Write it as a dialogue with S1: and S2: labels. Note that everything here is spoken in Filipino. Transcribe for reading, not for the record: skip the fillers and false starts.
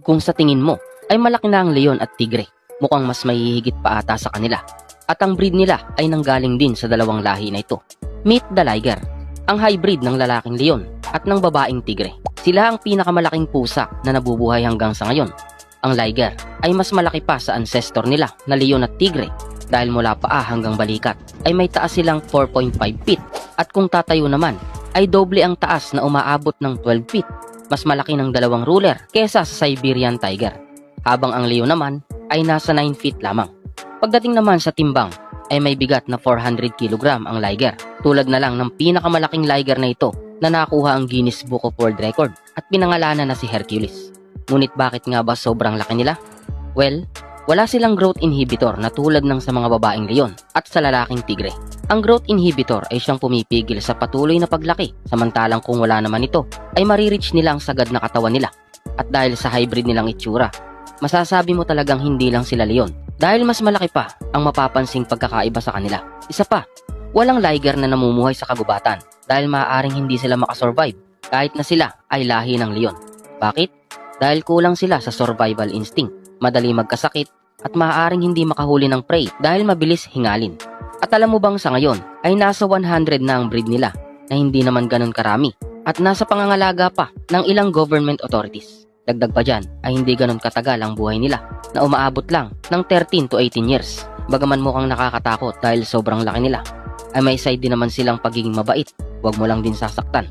S1: Kung sa tingin mo ay malaki na ang leon at tigre, mukhang mas mahihigit pa ata sa kanila. At ang breed nila ay nanggaling din sa dalawang lahi na ito. Meet the liger, ang hybrid ng lalaking leon at ng babaeng tigre. Sila ang pinakamalaking pusa na nabubuhay hanggang sa ngayon. Ang liger ay mas malaki pa sa ancestor nila na leon at tigre dahil mula paa hanggang balikat ay may taas silang 4.5 feet at kung tatayo naman ay doble ang taas na umaabot ng 12 feet. Mas malaki ng dalawang ruler kesa sa Siberian tiger, habang ang leon naman ay nasa 9 feet lamang. Pagdating naman sa timbang ay may bigat na 400 kg ang liger, tulad na lang ng pinakamalaking liger na ito na nakuha ang Guinness Book of World Record at pinangalanan na si Hercules. Ngunit bakit nga ba sobrang laki nila? Well, wala silang growth inhibitor na tulad ng sa mga babaeng leon at sa lalaking tigre. Ang growth inhibitor ay siyang pumipigil sa patuloy na paglaki, samantalang kung wala naman ito ay marireach nila ang sagad na katawan nila. At dahil sa hybrid nilang itsura, masasabi mo talagang hindi lang sila leon dahil mas malaki pa ang mapapansing pagkakaiba sa kanila. Isa pa, walang liger na namumuhay sa kagubatan dahil maaaring hindi sila makasurvive kahit na sila ay lahi ng leon. Bakit? Dahil kulang sila sa survival instinct, madali magkasakit at maaaring hindi makahuli ng prey dahil mabilis hingalin. At alam mo bang sa ngayon ay nasa 100 na ang breed nila na hindi naman ganun karami at nasa pangangalaga pa ng ilang government authorities. Dagdag pa dyan ay hindi ganun katagal ang buhay nila na umaabot lang ng 13 to 18 years. Bagaman mukhang nakakatakot dahil sobrang laki nila, ay may side din naman silang pagiging mabait, huwag mo lang din sasaktan.